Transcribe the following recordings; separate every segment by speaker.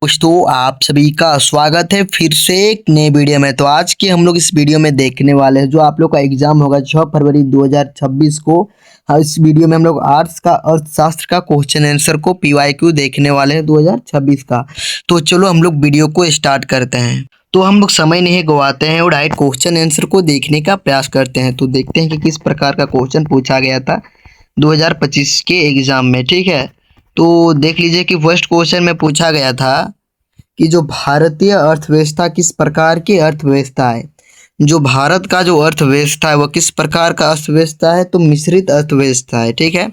Speaker 1: दोस्तों आप सभी का स्वागत है फिर से एक नए वीडियो में। तो आज के हम लोग इस वीडियो में देखने वाले हैं जो आप लोग का एग्जाम होगा 6 फरवरी 2026 को। हाँ, इस वीडियो में हम लोग आर्ट्स का अर्थशास्त्र का क्वेश्चन आंसर को पीवाईक्यू देखने वाले हैं 2026 का। तो चलो हम लोग वीडियो को स्टार्ट करते हैं। तो हम लोग समय नहीं गवाते हैं और डायरेक्ट क्वेश्चन आंसर को देखने का प्रयास करते हैं। तो देखते हैं कि किस प्रकार का क्वेश्चन पूछा गया था 2025 के एग्जाम में। ठीक है, तो देख लीजिए कि फर्स्ट क्वेश्चन में पूछा गया था कि जो भारतीय अर्थव्यवस्था किस प्रकार की अर्थव्यवस्था है। जो भारत का जो अर्थव्यवस्था है वह किस प्रकार का अर्थव्यवस्था है, तो मिश्रित अर्थव्यवस्था है। ठीक है,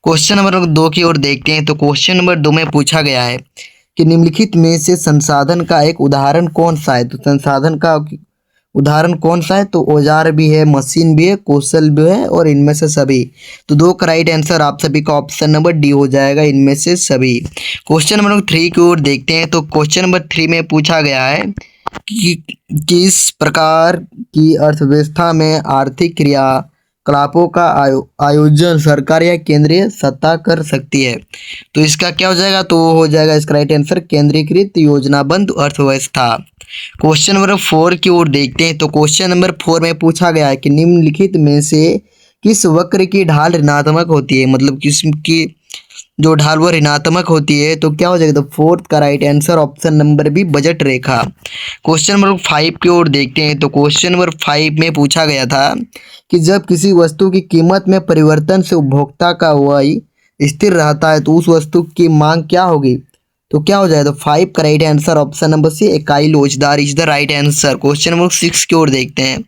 Speaker 1: क्वेश्चन नंबर 2 की ओर देखते हैं। तो क्वेश्चन नंबर 2 में पूछा गया है कि निम्नलिखित में से संसाधन का एक उदाहरण कौन सा है। तो संसाधन का उदाहरण कौन सा है, तो औजार भी है, मशीन भी है, कौशल भी है और इनमें से सभी। तो दो का राइट आंसर आप सभी का ऑप्शन नंबर डी हो जाएगा, इनमें से सभी। क्वेश्चन नंबर 3 की ओर देखते हैं। तो क्वेश्चन नंबर 3 में पूछा गया है कि किस प्रकार की अर्थव्यवस्था में आर्थिक क्रियाकलापों का आयोजन सरकार या केंद्रीय सत्ता कर सकती है। तो इसका क्या हो जाएगा, तो हो जाएगा इसका राइट आंसर केंद्रीकृत योजनाबद्ध अर्थव्यवस्था। क्वेश्चन नंबर 4 की ओर देखते हैं। तो क्वेश्चन नंबर 4 में पूछा गया है कि निम्नलिखित में से किस वक्र की ढाल ऋणात्मक होती है, मतलब किसकी जो ढाल वो ऋणात्मक होती है। तो क्या हो जाएगा, तो फोर्थ का right answer option number B budget रेखा। क्वेश्चन नंबर 5 की ओर देखते हैं। तो क्वेश्चन नंबर 5 में पूछा गया था कि जब किसी वस्तु की कीमत में परिवर्तन से उपभोक्ता का व्यय स्थिर रहता है तो उस वस्तु की मांग क्या होगी। तो क्या हो जाएगा, तो 5 का right answer option number C इकाई लोचदार is the right answer. Question number 6 की ओर देखते हैं।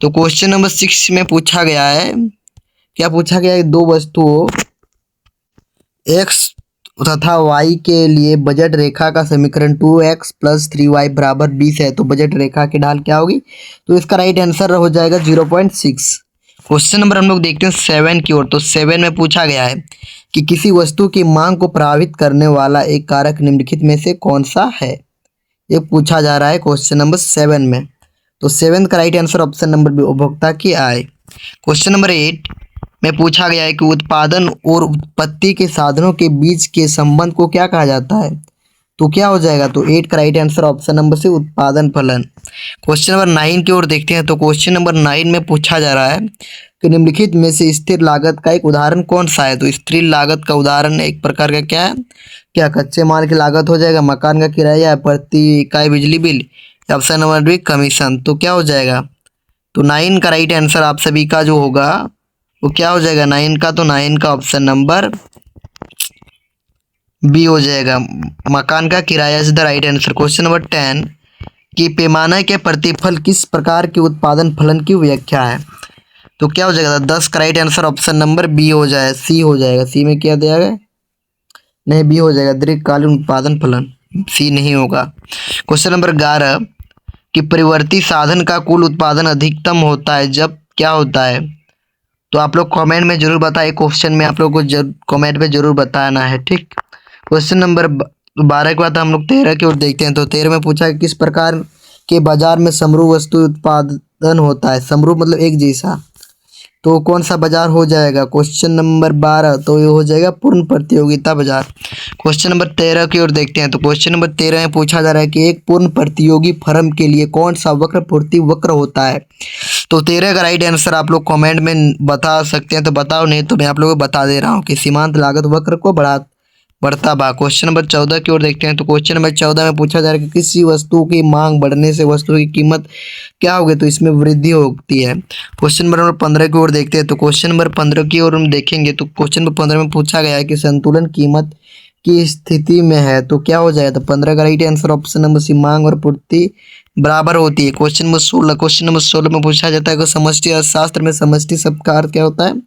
Speaker 1: तो क्वेश्चन नंबर 6 में पूछा गया है, क्या पूछा गया है, दो वस्तुओं x तथा y के लिए बजट रेखा का समीकरण 2x + 3y बराबर 20 है। तो बजट रेखा की ढाल क्या होगी, तो इसका राइट आंसर हो जाएगा 0.6। क्वेश्चन नंबर हम लोग देखते हैं 7 की ओर। तो 7 में पूछा गया है कि किसी वस्तु की मांग को प्रभावित करने वाला एक कारक निम्नलिखित में से कौन सा है, ये पूछा जा रहा है क्वेश्चन नंबर 7 में। तो 7 का right answer option number B उपभोक्ता की आय। क्वेश्चन नंबर 8 में पूछा गया है कि उत्पादन और उत्पत्ति के साधनों के बीच के संबंध को क्या कहा जाता है। तो क्या हो जाएगा, तो 8 का राइट आंसर ऑप्शन नंबर से उत्पादन फलन। क्वेश्चन नंबर 9 की ओर देखते हैं। तो क्वेश्चन नंबर 9 में पूछा जा रहा है कि निम्नलिखित में से स्थिर लागत का एक उदाहरण कौन सा है। तो स्थिर लागत का उदाहरण एक प्रकार का क्या है, क्या कच्चे माल की लागत हो जाएगा, मकान का किराया, प्रति इकाई बिजली bill, option number B commission. तो क्या हो जाएगा, तो 9 का राइट आंसर आप सभी का जो होगा वो क्या हो जाएगा 9 का, तो 9 का ऑप्शन नंबर बी हो जाएगा, मकान का किराया is the right answer. Question number 10 कि पैमाने के प्रतिफल किस प्रकार के उत्पादन फलन की व्याख्या है। तो क्या हो जाएगा, 10 का right answer option number B हो जाए, सी हो जाएगा। सी में क्या दिया गया, नहीं बी हो जाएगा, दीर्घकालीन उत्पादन फलन, सी नहीं होगा। क्वेश्चन नंबर 11 कि परिवर्ती साधन का कुल उत्पादन अधिकतम होता है जब क्या होता है। तो आप लोग कमेंट में जरूर बताइए, क्वेश्चन में आप लोग को कमेंट में जरूर बताना है। ठीक, क्वेश्चन नंबर 12 के बाद हम लोग 13 की ओर देखते हैं। तो 13 में पूछा है किस प्रकार के बाजार में समरूप वस्तु उत्पादन होता है। समरूप मतलब एक जैसा, तो कौन सा बाजार हो जाएगा, क्वेश्चन नंबर 12, तो ये हो जाएगा पूर्ण प्रतियोगिता बाजार। क्वेश्चन नंबर 13 की ओर देखते हैं। तो क्वेश्चन नंबर 13 में पूछा जा रहा है कि एक पूर्ण प्रतियोगी फर्म के लिए कौन सा वक्र पूर्ति वक्र होता है। तो 13 का राइट आंसर आप लोग कमेंट में बता सकते हैं, तो बताओ, नहीं तो मैं आप लोगों को बता दे रहा हूँ कि सीमांत लागत वक्र को बढ़ता भाग। क्वेश्चन नंबर 14 की ओर देखते हैं। तो क्वेश्चन नंबर 14 में पूछा जा रहा है कि किसी वस्तु की मांग बढ़ने से वस्तु की कीमत क्या होगी, तो इसमें वृद्धि होती है। क्वेश्चन नंबर 15 की ओर देखते हैं। तो क्वेश्चन नंबर 15 की ओर हम देखेंगे। तो क्वेश्चन नंबर 15 में पूछा गया है कि संतुलन कीमत की स्थिति में है। तो क्या हो जाएगा, तो 15 का right answer option number C मांग और पूर्ति बराबर होती है। क्वेश्चन नंबर 16, क्वेश्चन नंबर 16 में पूछा जाता है कि समष्टि अर्थशास्त्र में समष्टि शब्द का अर्थ क्या होता है।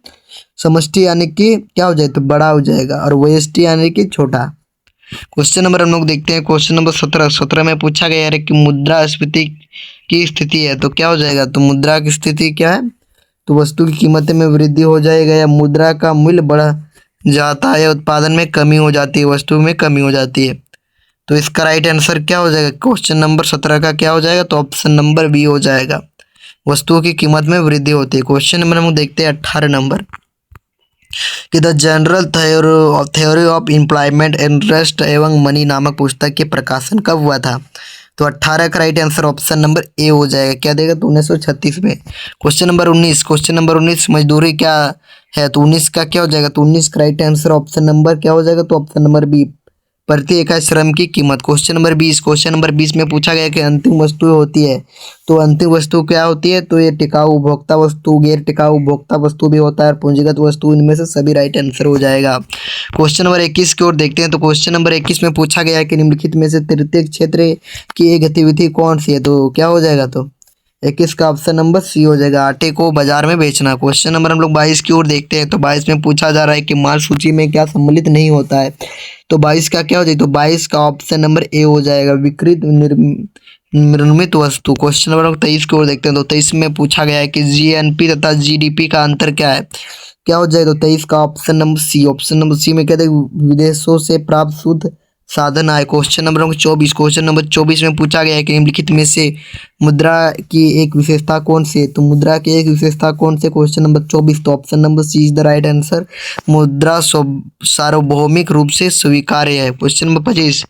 Speaker 1: समष्टि यानी कि क्या हो जाए, तो बड़ा हो जाएगा, और व्यष्टि यानी कि छोटा। क्वेश्चन नंबर हम लोग देखते हैं। क्वेश्चन नंबर 17 में पूछा गया है कि मुद्रास्फीति की स्थिति है। तो क्या हो जाएगा, तो मुद्रा की स्थिति क्या है, तो वस्तु की कीमत में वृद्धि हो जाएगा या मुद्रा का मूल्य बढ़ जाता है, उत्पादन में कमी हो जाती है, वस्तु में कमी हो जाती है। तो इसका राइट आंसर क्या हो जाएगा, क्वेश्चन नंबर 17 का क्या हो जाएगा, तो ऑप्शन नंबर बी हो जाएगा, वस्तुओं की कीमत में वृद्धि होती है। क्वेश्चन नंबर हम देखते हैं 18 नंबर। कि the general theory of employment interest एवं मनी नामक पुस्तक के प्रकाशन कब हुआ था? तो 18 का right answer option number A हो जाएगा। क्या देगा? तो 1936 में। क्वेश्चन नंबर 19 मजदूरी क्या है? तो 19 का क्या हो जाएगा? तो 19 का राइट आंसर ऑप्शन नंबर क्या हो जाएगा? तो ऑप्शन नंबर बी, प्रति इकाई श्रम की कीमत। क्वेश्चन नंबर 20 में पूछा गया कि अंतिम वस्तु होती है, तो अंतिम वस्तु क्या होती है? तो ये टिकाऊ उपभोक्ता वस्तु, गैर टिकाऊ उपभोक्ता वस्तु भी होता है, और पूंजीगत वस्तु, इनमें से सभी राइट आंसर हो जाएगा। क्वेश्चन नंबर 21 की ओर देखते हैं। तो क्वेश्चन नंबर 21 में पूछा गया है कि निम्नलिखित में से तृतीय क्षेत्र की एक गतिविधि कौन सी है? तो क्या हो जाएगा? तो 21 का ऑप्शन नंबर सी हो जाएगा, आटे को बाजार में बेचना। क्वेश्चन नंबर हम लोग 22 की ओर देखते हैं। तो 22 में पूछा जा रहा है कि माल सूची में क्या सम्मिलित नहीं होता है? तो 22 का क्या हो जाएगा? तो 22 का ऑप्शन नंबर ए हो जाएगा, विकृत निर्मित वस्तु। क्वेश्चन नंबर 23 की ओर देखते हैं। तो 23 में पूछा गया है कि जीएनपी तथा जीडीपी का अंतर क्या है? क्या हो जाएगा? तो 23 का ऑप्शन नंबर सी में कहते हैं विदेशों से प्राप्त शुद्ध साधन आय। क्वेश्चन नंबर 24 में पूछा गया है कि निम्नलिखित में से मुद्रा की एक विशेषता कौन सी है? तो मुद्रा की एक विशेषता कौन सी? क्वेश्चन नंबर 24, तो option number C is the right answer, मुद्रा सार्वभौमिक रूप से स्वीकार्य है। क्वेश्चन नंबर 25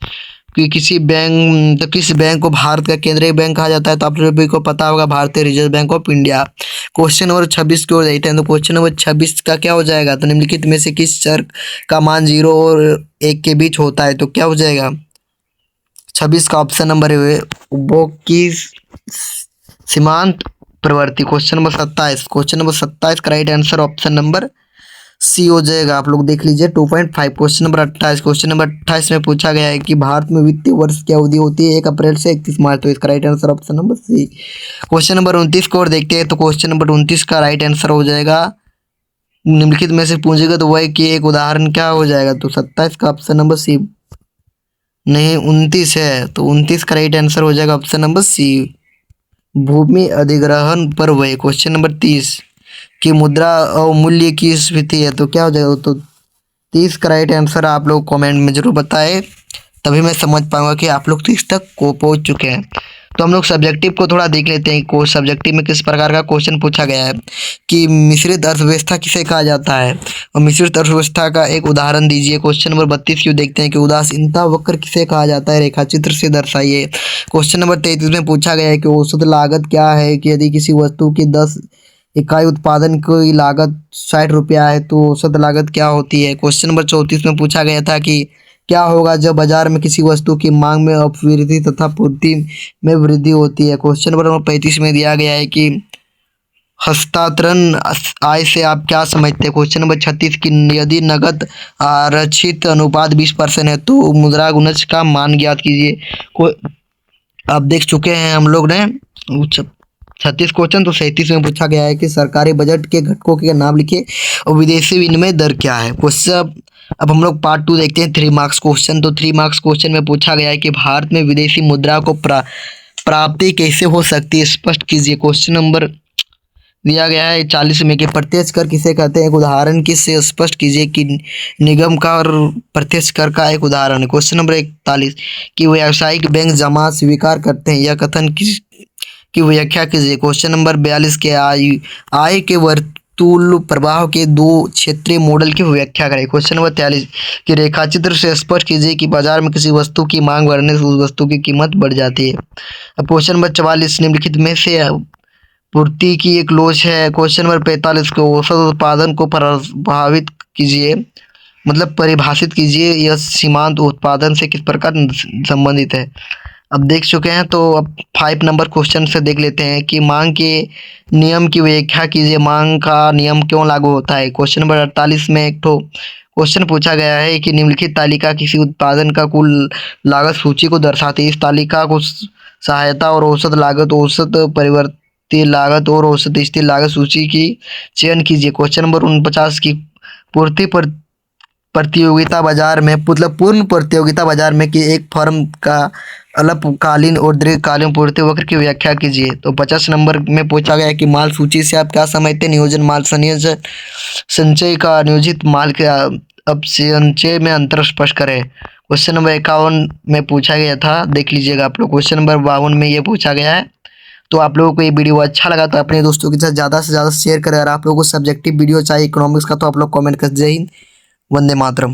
Speaker 1: कि किस बैंक को भारत का केंद्रीय बैंक कहा जाता है? तो आप सभी को पता होगा, भारतीय reserve bank of India. Question number 26 की ओर देखते हैं। तो क्वेश्चन नंबर 26 का क्या हो जाएगा? तो निम्नलिखित में से किस चर का मान 0 और 1 के बीच होता है? तो क्या हो जाएगा? 26 का ऑप्शन नंबर है उपभोग की सीमांत प्रवृत्ति। क्वेश्चन नंबर 27 का right answer option number C हो जाएगा। आप लोग देख लीजिए 2.5। क्वेश्चन नंबर 28 में पूछा गया है कि भारत में वित्तीय वर्ष की अवधि होती है 1 अप्रैल से 31 मार्च। तो इसका right answer option number C. Question number 29 को और देखते हैं। तो क्वेश्चन नंबर 29 का राइट आंसर हो जाएगा निम्नलिखित में से पूंजीगत व्यय की एक उदाहरण क्या हो जाएगा? तो 27 का ऑप्शन नंबर सी, नहीं 29 है, तो 29 का राइट आंसर हो जाएगा ऑप्शन नंबर सी, भूमि अधिग्रहण पर व्यय। क्वेश्चन नंबर 30 की मुद्रा अवमूल्य की स्फीति है, तो क्या हो जाएगा? तो 30 का राइट आंसर आप लोग कमेंट में जरूर बताएं, तभी मैं समझ पाऊंगा कि आप लोग 30 तक को पहुंच चुके हैं। तो हम लोग सब्जेक्टिव को थोड़ा देख लेते हैं। को सब्जेक्टिव में किस प्रकार का क्वेश्चन पूछा गया है कि मिश्रित अर्थव्यवस्था किसे कहा जाता है, और मिश्रित अर्थव्यवस्था का एक उदाहरण दीजिए। क्वेश्चन नंबर 32 क्यों देखते हैं कि उदासीनता वक्र किसे कहा जाता है, रेखाचित्र से दर्शाइए। क्वेश्चन नंबर 33 में पूछा गया है कि औसत लागत क्या है, कि यदि किसी वस्तु की 10 इकाई उत्पादन की लागत 60 रुपया है तो औसत लागत क्या होती है। क्वेश्चन नंबर 34 में पूछा गया था कि क्या होगा जब बाजार में किसी वस्तु की मांग में अपवृद्धि तथा पूर्ति में वृद्धि होती है। क्वेश्चन नंबर 35 में दिया गया है कि हस्तांतरण आय से आप क्या समझते हैं। क्वेश्चन नंबर 36 की यदि नगद आरक्षित अनुपात 20% है तो मुद्रा गुणज का मान ज्ञात कीजिए। आप देख चुके हैं हम लोग ने 36 क्वेश्चन। तो 37 में पूछा गया है कि सरकारी बजट के घटकों के नाम लिखिए और विदेशी विनिमय दर क्या है। क्वेश्चन अब हम लोग पार्ट 2 देखते हैं, 3 मार्क्स क्वेश्चन। तो 3 मार्क्स क्वेश्चन में पूछा गया है कि भारत में विदेशी मुद्रा को प्राप्ति कैसे हो सकती है, स्पष्ट कीजिए। क्वेश्चन नंबर दिया गया है 40 में कि प्रत्यक्ष कर किसे कहते हैं, एक उदाहरण किससे स्पष्ट कीजिए कि निगम का और प्रत्यक्ष कर का एक उदाहरण है। क्वेश्चन नंबर 41 कि व्यावसायिक बैंक जमा स्वीकार करते हैं, यह कथन किस की व्याख्या कीजिए। क्वेश्चन नंबर 42 के आय के वर्तुल प्रवाह के 2 क्षेत्रीय मॉडल की व्याख्या करें। क्वेश्चन नंबर 43 कि रेखाचित्र से स्पष्ट कीजिए कि बाजार में किसी वस्तु की मांग बढ़ने से उस वस्तु की कीमत बढ़ जाती है। अब क्वेश्चन नंबर 44 निम्नलिखित में से पूर्ति की एक लोच है। क्वेश्चन नंबर 45 को औसत उत्पादन को प्रभावित कीजिए, मतलब परिभाषित कीजिए, यह सीमांत उत्पादन से किस प्रकार संबंधित है। अब देख चुके हैं, तो अब 5 नंबर क्वेश्चन से देख लेते हैं कि मांग के नियम की व्याख्या कीजिए, मांग का नियम क्यों लागू होता है। क्वेश्चन नंबर 48 में एक तो क्वेश्चन पूछा गया है कि निम्नलिखित तालिका किसी उत्पादन का कुल लागत सूची को दर्शाती है। इस तालिका को सहायता और औसत लागत, औसत परिवर्ती लागत और औसत स्थिर लागत सूची की चयन कीजिए। क्वेश्चन नंबर 49 की पूर्ति प्रतियोगिता बाजार में, मतलब पूर्ण प्रतियोगिता बाजार में कि एक फर्म का अल्पकालीन और दीर्घकालीन पूर्ति वक्र की व्याख्या कीजिए। तो 50 नंबर में पूछा गया है कि माल सूची से आप क्या समझते हैं, नियोजन माल संयोजन संचय का नियोजित माल के अब संचय में अंतर स्पष्ट करें। क्वेश्चन नंबर 51 में पूछा गया था, देख लीजिएगा आप लोग। क्वेश्चन नंबर 52 में ये पूछा गया है तो आप लोगों को ये वीडियो अच्छा लगा तो अपने दोस्तों के साथ ज़्यादा से ज़्यादा शेयर करें। अगर आप लोगों को सब्जेक्टिव वीडियो चाहिए इकोनॉमिक्स का तो आप लोग कमेंट कर। जय हिंद, वंदे मातरम।